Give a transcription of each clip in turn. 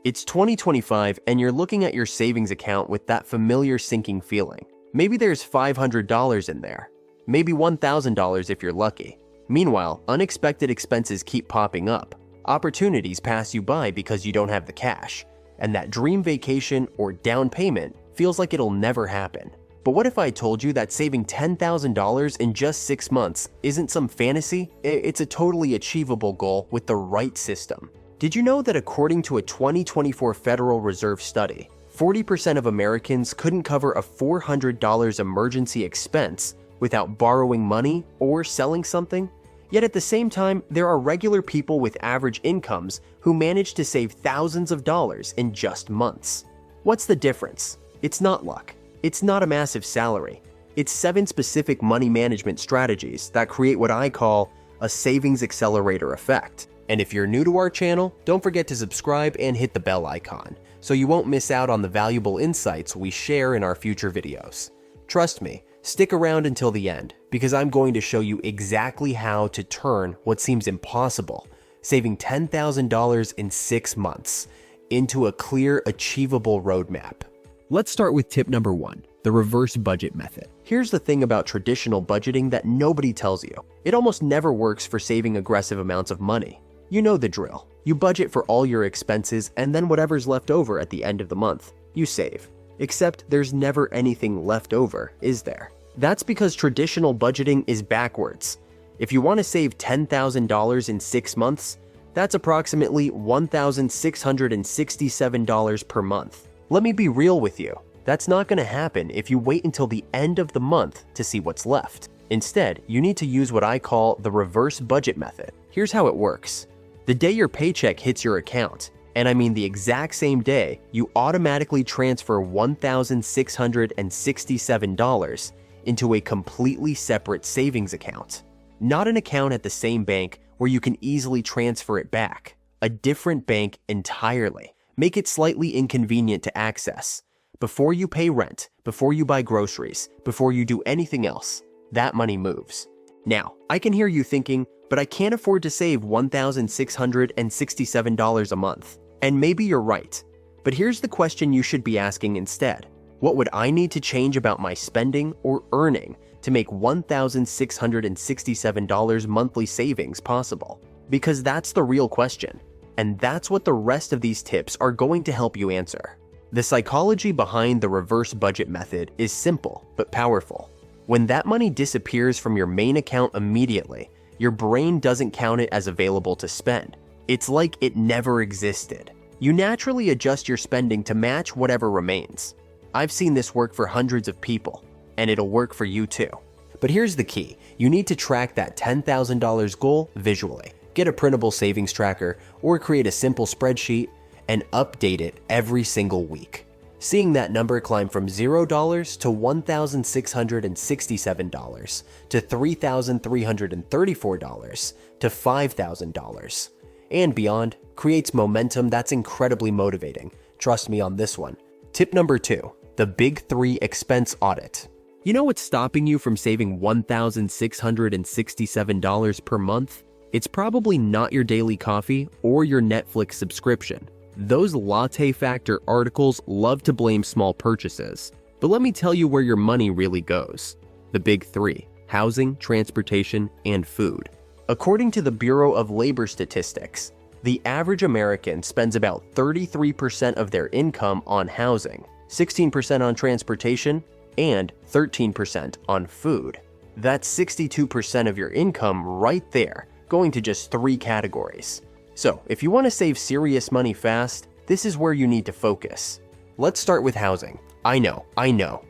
It's 2025 and you're looking at your savings account with that familiar sinking feeling. Maybe there's $500 in there. Maybe $1,000 if you're lucky. Meanwhile, unexpected expenses keep popping up. Opportunities pass you by because you don't have the cash. And that dream vacation or down payment feels like it'll never happen. But what if I told you that saving $10,000 in just 6 months isn't some fantasy? It's a totally achievable goal with the right system. Did you know that according to a 2024 Federal Reserve study, 40% of Americans couldn't cover a $400 emergency expense without borrowing money or selling something? Yet at the same time, there are regular people with average incomes who manage to save thousands of dollars in just months. What's the difference? It's not luck. It's not a massive salary. It's 7 specific money management strategies that create what I call a savings accelerator effect. And if you're new to our channel, don't forget to subscribe and hit the bell icon so you won't miss out on the valuable insights we share in our future videos. Trust me, stick around until the end because I'm going to show you exactly how to turn what seems impossible, saving $10,000 in 6 months, into a clear, achievable roadmap. Let's start with tip number 1, the reverse budget method. Here's the thing about traditional budgeting that nobody tells you. It almost never works for saving aggressive amounts of money. You know the drill. You budget for all your expenses and then whatever's left over at the end of the month, you save. Except there's never anything left over, is there? That's because traditional budgeting is backwards. If you want to save $10,000 in 6 months, that's approximately $1,667 per month. Let me be real with you. That's not going to happen if you wait until the end of the month to see what's left. Instead, you need to use what I call the reverse budget method. Here's how it works. The day your paycheck hits your account, and I mean the exact same day, you automatically transfer $1,667 into a completely separate savings account. Not an account at the same bank where you can easily transfer it back. A different bank entirely. Make it slightly inconvenient to access. Before you pay rent, before you buy groceries, before you do anything else, that money moves. Now, I can hear you thinking, but I can't afford to save $1,667 a month. And maybe you're right. But here's the question you should be asking instead. What would I need to change about my spending or earning to make $1,667 monthly savings possible? Because that's the real question. And that's what the rest of these tips are going to help you answer. The psychology behind the reverse budget method is simple but powerful. When that money disappears from your main account immediately, your brain doesn't count it as available to spend. It's like it never existed. You naturally adjust your spending to match whatever remains. I've seen this work for hundreds of people, and it'll work for you too. But here's the key. You need to track that $10,000 goal visually. Get a printable savings tracker or create a simple spreadsheet and update it every single week. Seeing that number climb from $0 to $1,667 to $3,334 to $5,000 and beyond creates momentum that's incredibly motivating. Trust me on this one. Tip number 2, the big 3 expense audit. You know what's stopping you from saving $1,667 per month? It's probably not your daily coffee or your Netflix subscription. Those latte factor articles love to blame small purchases. But let me tell you where your money really goes. The big 3, housing, transportation, and food. According to the Bureau of Labor Statistics, the average American spends about 33% of their income on housing, 16% on transportation, and 13% on food. That's 62% of your income right there, going to just 3 categories. So, if you want to save serious money fast, this is where you need to focus. Let's start with housing. I know,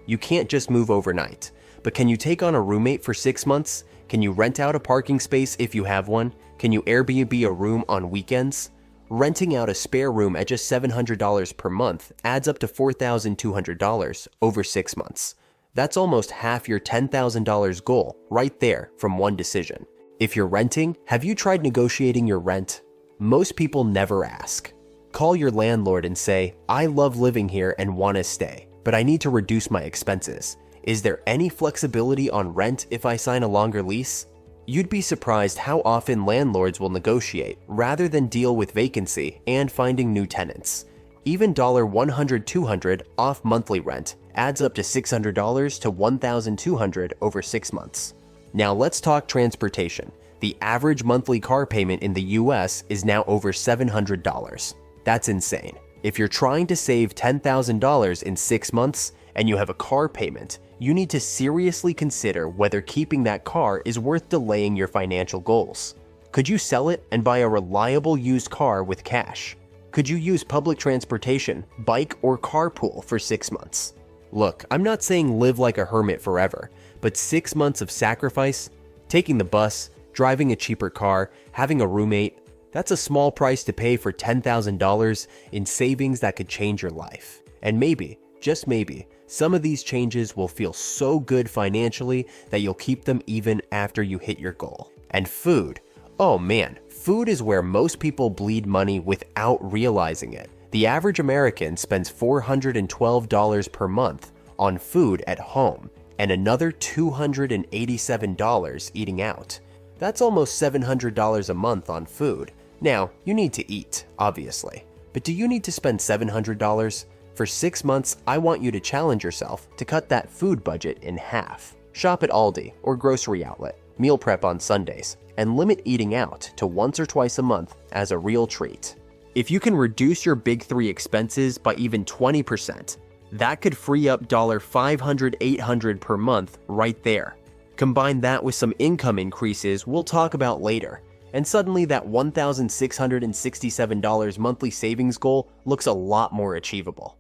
you can't just move overnight. But can you take on a roommate for 6 months? Can you rent out a parking space if you have one? Can you Airbnb a room on weekends? Renting out a spare room at just $700 per month adds up to $4,200 over 6 months. That's almost half your $10,000 goal right there from one decision. If you're renting, have you tried negotiating your rent? Most people never ask. Call your landlord and say, I love living here and want to stay, but I need to reduce my expenses. Is there any flexibility on rent if I sign a longer lease? You'd be surprised how often landlords will negotiate rather than deal with vacancy and finding new tenants. Even $100, $200 off monthly rent adds up to $600 to $1,200 over 6 months. Now let's talk transportation. The average monthly car payment in the US is now over $700. That's insane. If you're trying to save $10,000 in 6 months and you have a car payment, you need to seriously consider whether keeping that car is worth delaying your financial goals. Could you sell it and buy a reliable used car with cash? Could you use public transportation, bike, or carpool for 6 months? Look, I'm not saying live like a hermit forever, but 6 months of sacrifice, taking the bus, driving a cheaper car, having a roommate, that's a small price to pay for $10,000 in savings that could change your life. And maybe, just maybe, some of these changes will feel so good financially that you'll keep them even after you hit your goal. And food. Oh man, food is where most people bleed money without realizing it. The average American spends $412 per month on food at home and another $287 eating out. That's almost $700 a month on food. Now, you need to eat, obviously, but do you need to spend $700? For 6 months, I want you to challenge yourself to cut that food budget in half. Shop at Aldi or grocery outlet, meal prep on Sundays, and limit eating out to once or twice a month as a real treat. If you can reduce your big 3 expenses by even 20%, that could free up $500, $800 per month right there. Combine that with some income increases we'll talk about later, and suddenly that $1,667 monthly savings goal looks a lot more achievable.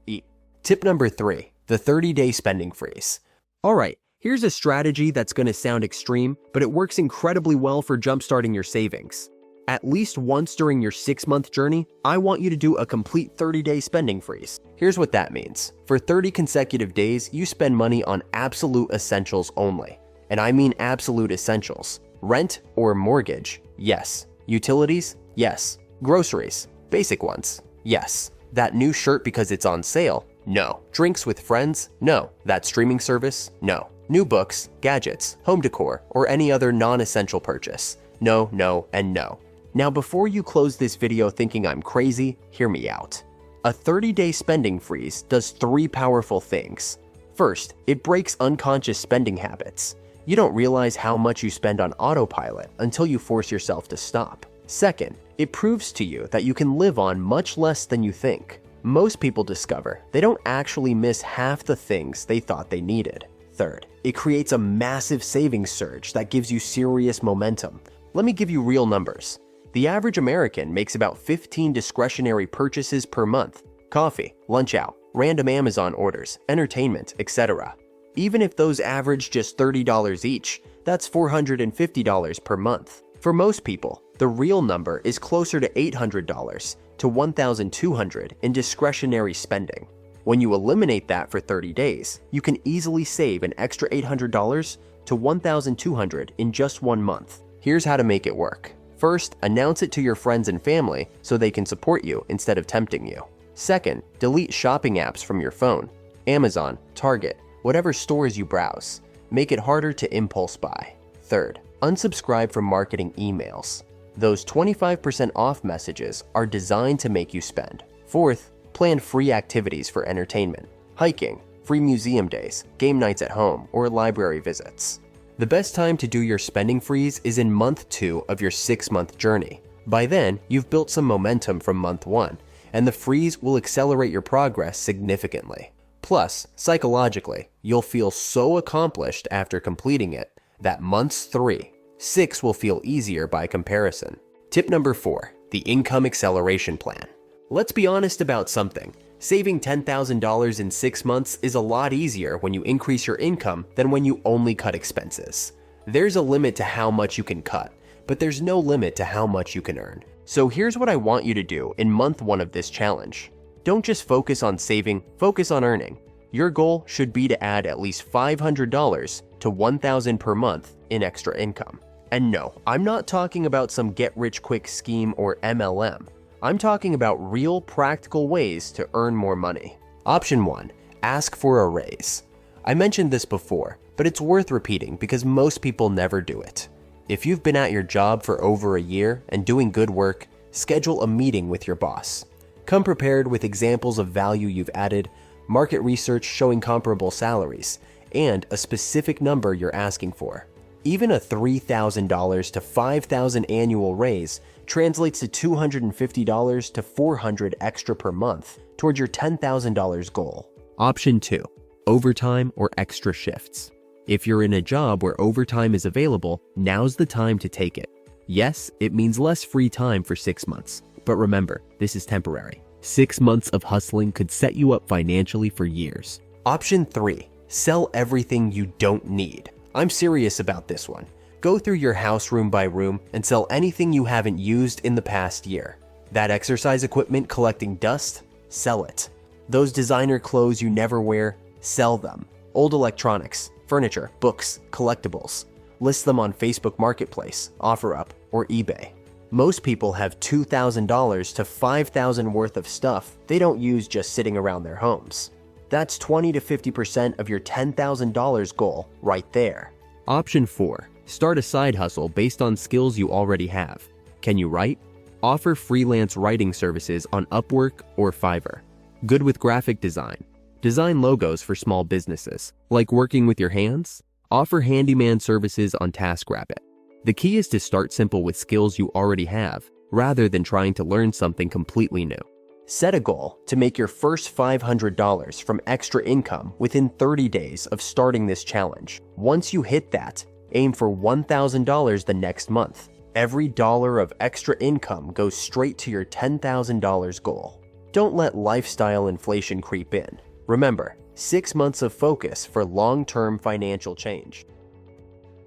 Tip number 3, the 30-day spending freeze. Alright, here's a strategy that's going to sound extreme, but it works incredibly well for jumpstarting your savings. At least once during your 6-month journey, I want you to do a complete 30-day spending freeze. Here's what that means. For 30 consecutive days, you spend money on absolute essentials only. And I mean absolute essentials. Rent or mortgage? Yes. Utilities? Yes. Groceries? Basic ones? Yes. That new shirt because it's on sale? No. Drinks with friends? No. That streaming service? No. New books, gadgets, home decor, or any other non-essential purchase? No, no, and no. Now before you close this video thinking I'm crazy, hear me out. A 30-day spending freeze does 3 powerful things. First, it breaks unconscious spending habits. You don't realize how much you spend on autopilot until you force yourself to stop. Second, it proves to you that you can live on much less than you think. Most people discover they don't actually miss half the things they thought they needed. Third, it creates a massive savings surge that gives you serious momentum. Let me give you real numbers. The average American makes about 15 discretionary purchases per month: coffee, lunch out, random Amazon orders, entertainment, etc. Even if those average just $30 each, that's $450 per month. For most people, the real number is closer to $800 to $1,200 in discretionary spending. When you eliminate that for 30 days, you can easily save an extra $800 to $1,200 in just 1 month. Here's how to make it work. First, announce it to your friends and family so they can support you instead of tempting you. Second, delete shopping apps from your phone. Amazon, Target, whatever stores you browse. Make it harder to impulse buy. Third, unsubscribe from marketing emails. Those 25% off messages are designed to make you spend. Fourth, plan free activities for entertainment. Hiking, free museum days, game nights at home, or library visits. The best time to do your spending freeze is in month 2 of your 6-month journey. By then, you've built some momentum from month 1, and the freeze will accelerate your progress significantly. Plus, psychologically, you'll feel so accomplished after completing it that months 3, 6 will feel easier by comparison. Tip number 4, the income acceleration plan. Let's be honest about something. Saving $10,000 in 6 months is a lot easier when you increase your income than when you only cut expenses. There's a limit to how much you can cut, but there's no limit to how much you can earn. So here's what I want you to do in month 1 of this challenge. Don't just focus on saving, focus on earning. Your goal should be to add at least $500 to $1,000 per month in extra income. And no, I'm not talking about some get-rich-quick scheme or MLM. I'm talking about real practical ways to earn more money. Option 1, ask for a raise. I mentioned this before, but it's worth repeating because most people never do it. If you've been at your job for over a year and doing good work, schedule a meeting with your boss. Come prepared with examples of value you've added, market research showing comparable salaries, and a specific number you're asking for. Even a $3,000 to $5,000 annual raise translates to $250 to $400 extra per month towards your $10,000 goal. Option 2. Overtime or extra shifts. If you're in a job where overtime is available, now's the time to take it. Yes, it means less free time for 6 months, but remember, this is temporary. 6 months of hustling could set you up financially for years. Option 3. Sell everything you don't need. I'm serious about this one. Go through your house room by room and sell anything you haven't used in the past year. That exercise equipment collecting dust? Sell it. Those designer clothes you never wear? Sell them. Old electronics, furniture, books, collectibles. List them on Facebook Marketplace, OfferUp, or eBay. Most people have $2,000 to $5,000 worth of stuff they don't use just sitting around their homes. That's 20 to 50% of your $10,000 goal right there. Option 4. Start a side hustle based on skills you already have. Can you write? Offer freelance writing services on Upwork or Fiverr. Good with graphic design. Design logos for small businesses. Like working with your hands? Offer handyman services on TaskRabbit. The key is to start simple with skills you already have, rather than trying to learn something completely new. Set a goal to make your first $500 from extra income within 30 days of starting this challenge. Once you hit that, aim for $1,000 the next month. Every dollar of extra income goes straight to your $10,000 goal. Don't let lifestyle inflation creep in. Remember, 6 months of focus for long-term financial change.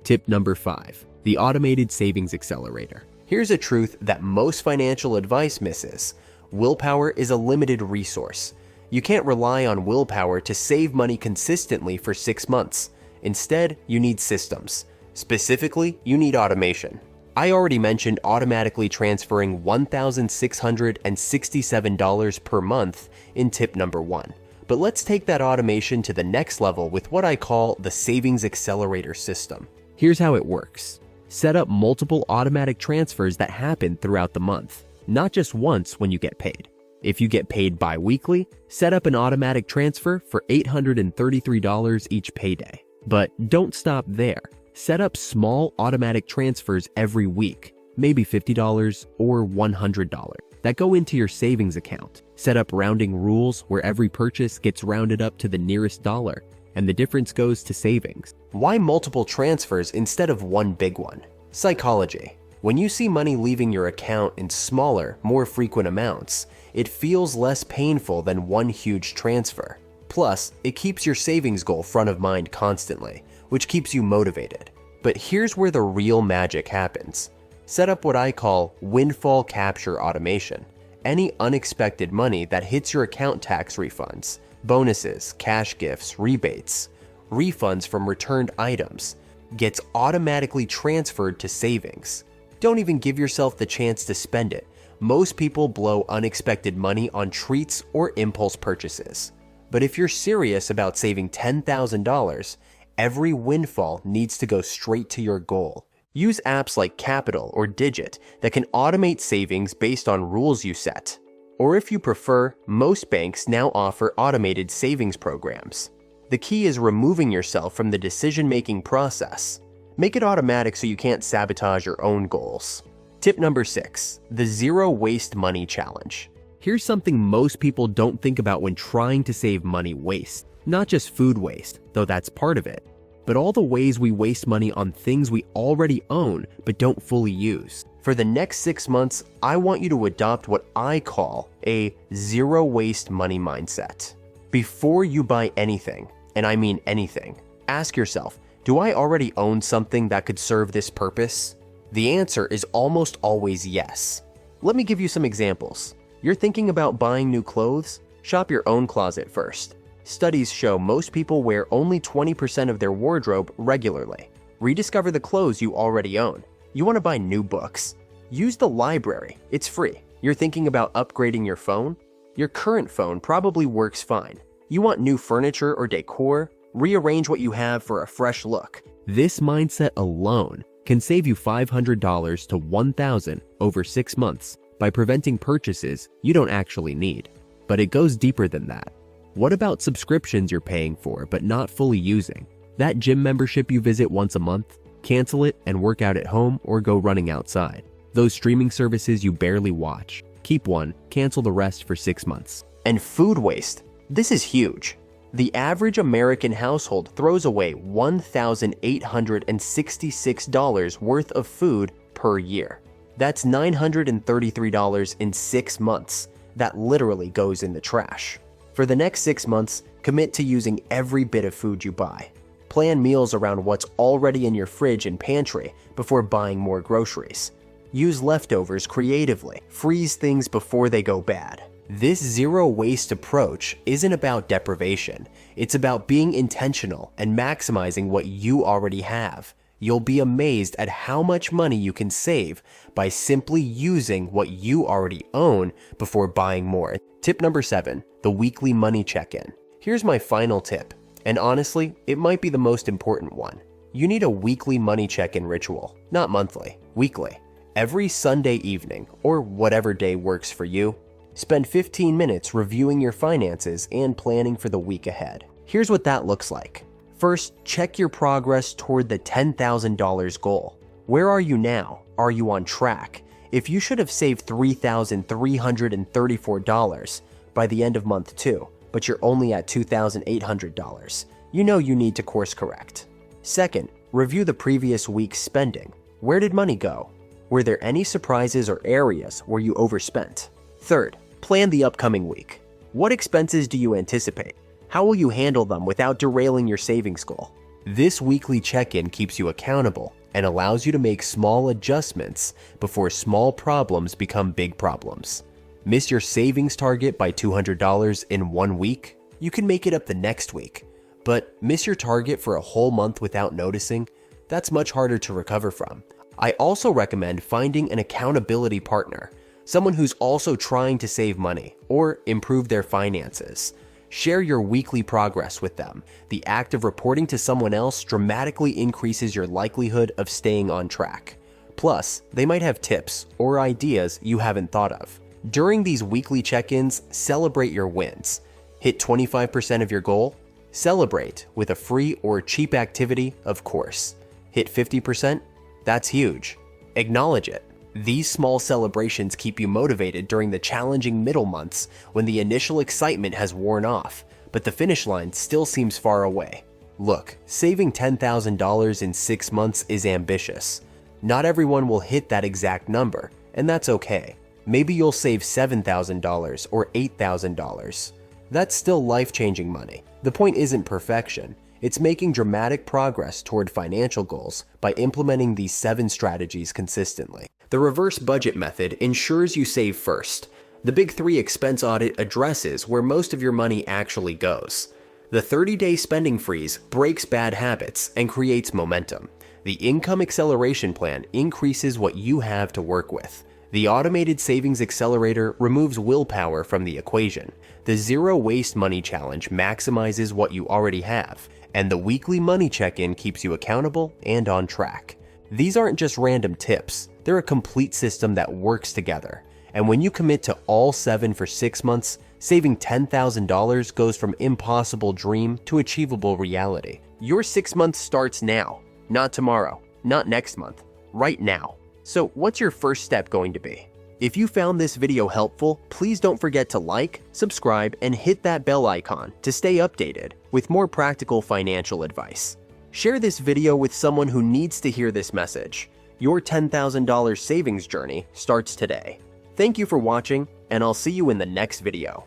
Tip number 5. The Automated Savings Accelerator. Here's a truth that most financial advice misses. Willpower is a limited resource. You can't rely on willpower to save money consistently for 6 months. Instead, you need systems. Specifically, you need automation. I already mentioned automatically transferring $1,667 per month in tip number 1. But let's take that automation to the next level with what I call the Savings Accelerator system. Here's how it works. Set up multiple automatic transfers that happen throughout the month, not just once when you get paid. If you get paid bi-weekly, set up an automatic transfer for $833 each payday. But don't stop there. Set up small automatic transfers every week, maybe $50 or $100, that go into your savings account. Set up rounding rules where every purchase gets rounded up to the nearest dollar, and the difference goes to savings. Why multiple transfers instead of one big one? Psychology. When you see money leaving your account in smaller, more frequent amounts, it feels less painful than one huge transfer. Plus, it keeps your savings goal front of mind constantly, which keeps you motivated. But here's where the real magic happens. Set up what I call windfall capture automation. Any unexpected money that hits your account, tax refunds, bonuses, cash gifts, rebates, refunds from returned items, gets automatically transferred to savings. Don't even give yourself the chance to spend it. Most people blow unexpected money on treats or impulse purchases. But if you're serious about saving $10,000, every windfall needs to go straight to your goal. Use apps like Capital or Digit that can automate savings based on rules you set. Or if you prefer, most banks now offer automated savings programs. The key is removing yourself from the decision-making process. Make it automatic so you can't sabotage your own goals. Tip number 6, the Zero Waste Money Challenge. Here's something most people don't think about when trying to save money: waste. Not just food waste, though that's part of it, but all the ways we waste money on things we already own but don't fully use. For the next 6 months, I want you to adopt what I call a zero waste money mindset. Before you buy anything, and I mean anything, ask yourself, do I already own something that could serve this purpose? The answer is almost always yes. Let me give you some examples. You're thinking about buying new clothes? Shop your own closet first. Studies show most people wear only 20% of their wardrobe regularly. Rediscover the clothes you already own. You want to buy new books? Use the library. It's free. You're thinking about upgrading your phone? Your current phone probably works fine. You want new furniture or decor? Rearrange what you have for a fresh look. This mindset alone can save you $500 to $1,000 over 6 months by preventing purchases you don't actually need. But it goes deeper than that. What about subscriptions you're paying for but not fully using? That gym membership you visit once a month? Cancel it and work out at home or go running outside. Those streaming services you barely watch? Keep one, cancel the rest for 6 months. And food waste. This is huge. The average American household throws away $1,866 worth of food per year. That's $933 in 6 months. That literally goes in the trash. For the next 6 months, commit to using every bit of food you buy. Plan meals around what's already in your fridge and pantry before buying more groceries. Use leftovers creatively. Freeze things before they go bad. This zero-waste approach isn't about deprivation. It's about being intentional and maximizing what you already have. You'll be amazed at how much money you can save by simply using what you already own before buying more. Tip number 7, the weekly money check-in. Here's my final tip, and honestly, it might be the most important one. You need a weekly money check-in ritual, not monthly, weekly. Every Sunday evening, or whatever day works for you, spend 15 minutes reviewing your finances and planning for the week ahead. Here's what that looks like. First, check your progress toward the $10,000 goal. Where are you now? Are you on track? If you should have saved $3,334 by the end of month 2, but you're only at $2,800, you know you need to course correct. Second, review the previous week's spending. Where did money go? Were there any surprises or areas where you overspent? Third, plan the upcoming week. What expenses do you anticipate? How will you handle them without derailing your savings goal? This weekly check-in keeps you accountable and allows you to make small adjustments before small problems become big problems. Miss your savings target by $200 in 1 week? You can make it up the next week. But miss your target for a whole month without noticing? That's much harder to recover from. I also recommend finding an accountability partner, someone who's also trying to save money or improve their finances. Share your weekly progress with them. The act of reporting to someone else dramatically increases your likelihood of staying on track. Plus, they might have tips or ideas you haven't thought of. During these weekly check-ins, celebrate your wins. Hit 25% of your goal? Celebrate with a free or cheap activity, of course. Hit 50%? That's huge. Acknowledge it. These small celebrations keep you motivated during the challenging middle months when the initial excitement has worn off, but the finish line still seems far away. Look, saving $10,000 in 6 months is ambitious. Not everyone will hit that exact number, and that's okay. Maybe you'll save $7,000 or $8,000. That's still life-changing money. The point isn't perfection. It's making dramatic progress toward financial goals by implementing these 7 strategies consistently. The reverse budget method ensures you save first. The Big 3 expense audit addresses where most of your money actually goes. The 30-day spending freeze breaks bad habits and creates momentum. The income acceleration plan increases what you have to work with. The automated savings accelerator removes willpower from the equation. The zero waste money challenge maximizes what you already have. And the weekly money check-in keeps you accountable and on track. These aren't just random tips. They're a complete system that works together. And when you commit to all 7 for 6 months, saving $10,000 goes from impossible dream to achievable reality. Your 6 months starts now, not tomorrow, not next month, right now. So what's your first step going to be? If you found this video helpful, please don't forget to like, subscribe, and hit that bell icon to stay updated with more practical financial advice. Share this video with someone who needs to hear this message. Your $10,000 savings journey starts today. Thank you for watching, and I'll see you in the next video.